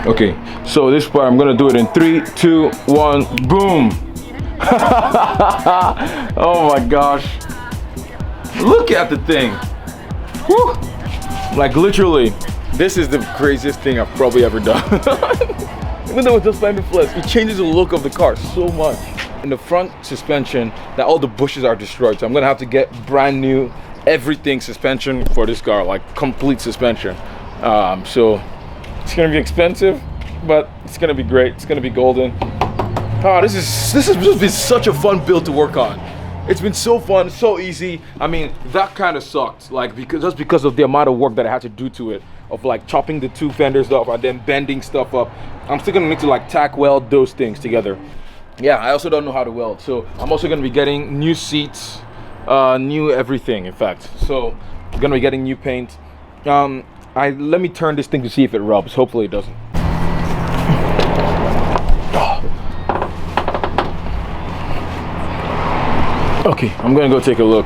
Okay, so this part I'm gonna do it in 3, 2, 1, boom. Oh my gosh, look at the thing. Woo. Like literally, this is the craziest thing I've probably ever done. Even though it's just fender flares, it changes the look of the car so much. In the front suspension, that all the bushes are destroyed, so I'm gonna have to get brand new everything suspension for this car, like complete suspension. So it's gonna be expensive, but it's gonna be great. It's gonna be golden. Oh, this has just been such a fun build to work on. It's been so fun, so easy. I mean, that kind of sucked, like because of the amount of work that I had to do to it, of like chopping the 2 fenders off and then bending stuff up. I'm still gonna need to like tack weld those things together. Yeah, I also don't know how to weld, so I'm also gonna be getting new seats, new everything, in fact. So I'm gonna be getting new paint. Let me turn this thing to see if it rubs. Hopefully it doesn't. Okay, I'm gonna go take a look.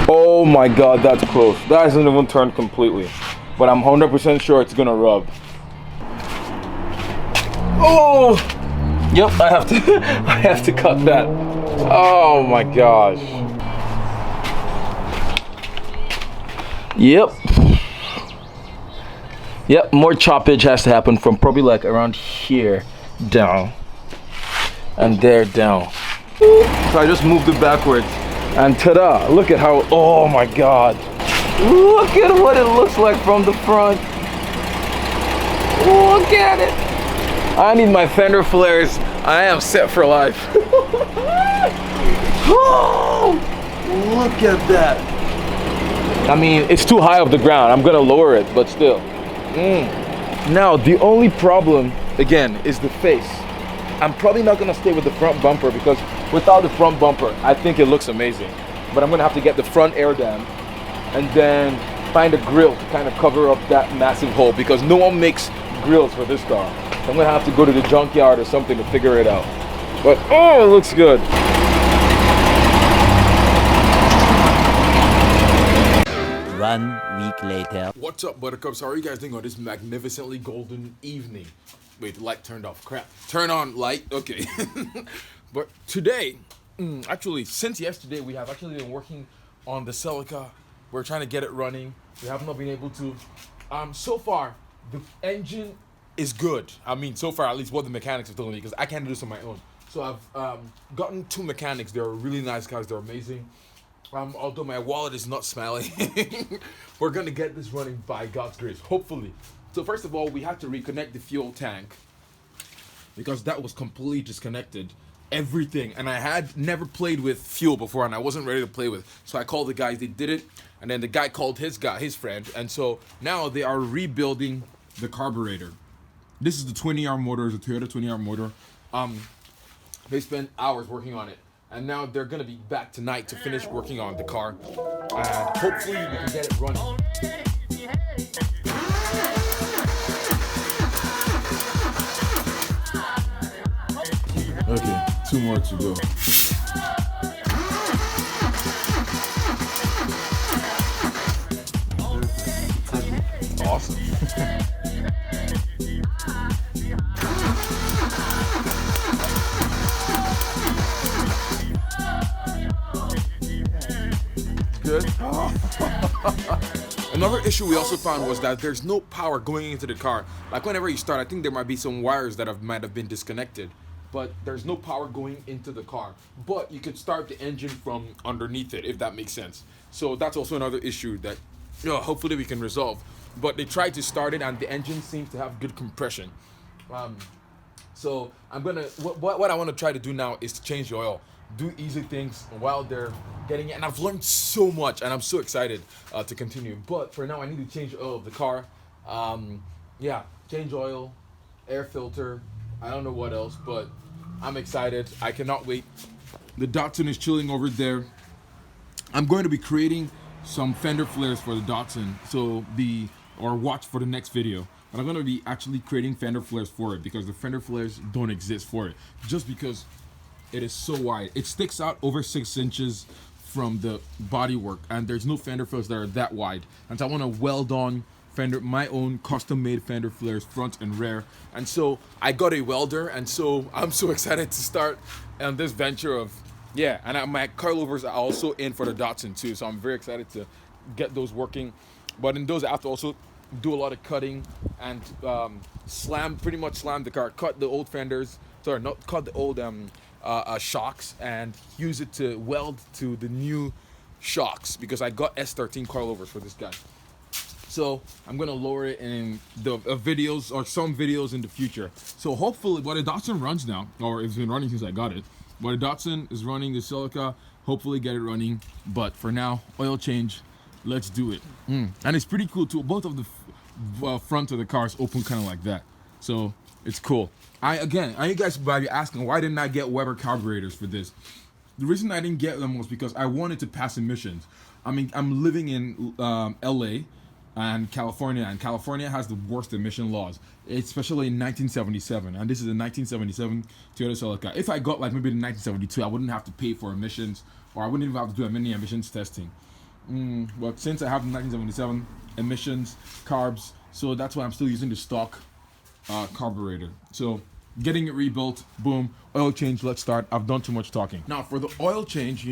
Oh my god, that's close. That hasn't even turned completely, but I'm 100% sure it's gonna rub. Oh, yep, I have to I have to cut that. Oh my gosh. Yep, more choppage has to happen from probably like around here down and there down. So I just moved it backwards and ta-da, look at how, oh my god, look at what it looks like from the front. Look at it. I need my fender flares. I am set for life. Oh, look at that. I mean, it's too high off the ground. I'm gonna lower it, but still. Now, the only problem, again, is the face. I'm probably not gonna stay with the front bumper because without the front bumper, I think it looks amazing. But I'm gonna have to get the front air dam and then find a grill to kind of cover up that massive hole because no one makes grills for this car. So I'm gonna have to go to the junkyard or something to figure it out. But oh, it looks good. One week later. What's up, buttercups? How are you guys doing on this magnificently golden evening? Wait, the light turned off. Crap. Turn on light. Okay. But today, actually, since yesterday, we have actually been working on the Celica. We're trying to get it running. We have not been able to. So far, the engine is good. I mean, so far, at least what the mechanics have told me, because I can't do this on my own. So I've gotten 2 mechanics. They're really nice guys. They're amazing. Although my wallet is not smiling, we're gonna get this running by God's grace, hopefully. So first of all, we had to reconnect the fuel tank because that was completely disconnected, everything. And I had never played with fuel before and I wasn't ready to play with. So I called the guys, they did it. And then the guy called his friend. And so now they are rebuilding the carburetor. This is the 20R motor, it's a Toyota 20R motor. They spent hours working on it. And now they're gonna be back tonight to finish working on the car. And hopefully we can get it running. Okay, 2 more to go. Awesome. Good. Another issue we also found was that there's no power going into the car. Like whenever you start, I think there might be some wires that might have been disconnected, but there's no power going into the car. But you could start the engine from underneath it, if that makes sense. So that's also another issue that hopefully we can resolve. But they tried to start it and the engine seems to have good compression. So I'm gonna, what I want to try to do now is to change the oil. Do easy things while they're getting it, and I've learned so much and I'm so excited to continue. But for now I need to change the oil of the car. Yeah, change oil, air filter, I don't know what else, but I'm excited. I cannot wait. The Datsun is chilling over there. I'm going to be creating some fender flares for the Datsun, or watch for the next video. But I'm going to be actually creating fender flares for it because the fender flares don't exist for it, just because it is so wide. It sticks out over 6 inches from the bodywork, and there's no fender flares that are that wide. And so I want to weld on Fender, my own custom-made Fender flares, front and rear. And so I got a welder, and so I'm so excited to start on this venture of, yeah. And my coilovers are also in for the Datsun too, so I'm very excited to get those working. But in those, I have to also do a lot of cutting and pretty much slam the car, cut the old fenders, not cut the old shocks, and use it to weld to the new shocks, because I got S13 coilovers for this guy. So I'm gonna lower it in the videos, or some videos in the future. So hopefully, but the Datsun runs now, or it's been running since I got it. But the Datsun is running the Celica. Hopefully get it running. But for now, oil change. Let's do it. And it's pretty cool too. Both of the front of the cars open kind of like that, so it's cool. You guys might be asking, why didn't I get Weber carburetors for this? The reason I didn't get them was because I wanted to pass emissions. I mean, I'm living in LA and California has the worst emission laws, especially in 1977, and this is a 1977 Toyota Celica. If I got like maybe the 1972, I wouldn't have to pay for emissions, or I wouldn't even have to do any emissions testing. But since I have the 1977 emissions, carbs, so that's why I'm still using the stock carburetor. So getting it rebuilt, boom, oil change, let's start. I've done too much talking. Now for the oil change,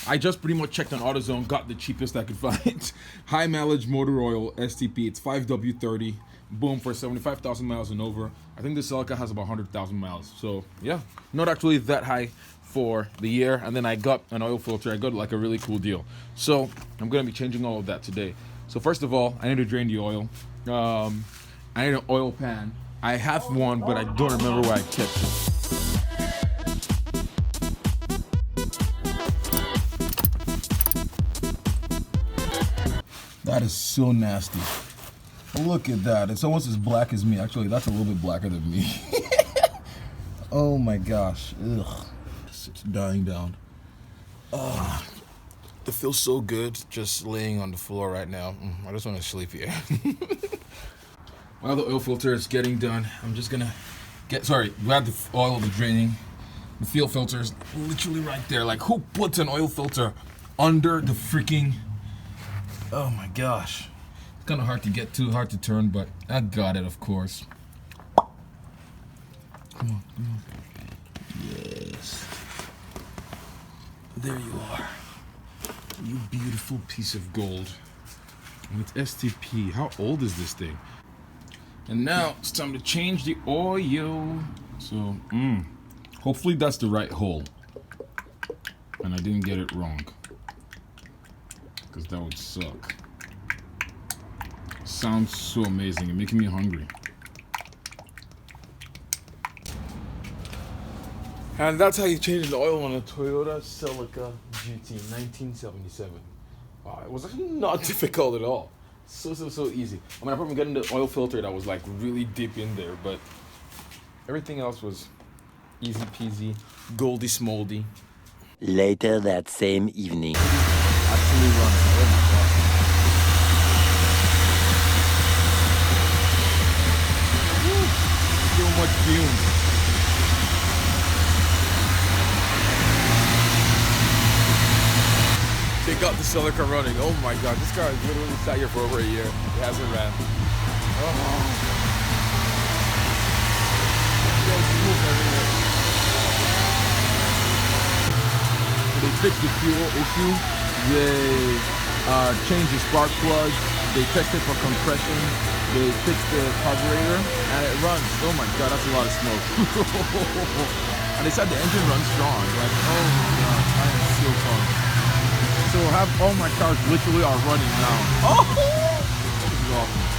I just pretty much checked on AutoZone, got the cheapest I could find. High mileage motor oil, STP, it's 5W30, boom, for 75,000 miles and over. I think the Celica has about 100,000 miles, so yeah, not actually that high for the year. And then I got an oil filter. I got like a really cool deal, so I'm gonna be changing all of that today. So first of all, I need to drain the oil. I need an oil pan. I have one, but I don't remember where I kept it. That is so nasty. Look at that. It's almost as black as me. Actually, that's a little bit blacker than me. Oh my gosh. Ugh. It's dying down. It feels so good just laying on the floor right now. I just want to sleep here. While the oil filter is getting done, I'm just gonna we have the oil, the draining. The fuel filter is literally right there. Like, who puts an oil filter under the freaking... Oh my gosh. It's kind of hard to get to, hard to turn, but I got it, of course. Come on, come on. Yes. There you are. You beautiful piece of gold. And it's STP. How old is this thing? And now it's time to change the oil. So, hopefully that's the right hole. And I didn't get it wrong, because that would suck. Sounds so amazing. It's making me hungry. And that's how you change the oil on a Toyota Celica GT 1977. Wow, it was actually not difficult at all. So easy. I mean, apart from getting the oil filter that was like really deep in there, but everything else was easy peasy, goldy smoldy. Later that same evening. Actually running. Oh my god. Woo. So much fumes. They got the Celica running. Oh my god, this car has literally sat here for over a year. It hasn't ran. Oh. They fixed the fuel issue. They changed the spark plug. They tested for compression. They fixed the carburetor, and it runs. Oh my god, that's a lot of smoke. And they said the engine runs strong. Like, oh my god, I am so pumped. So all my cars literally are running now. Oh, this is awesome.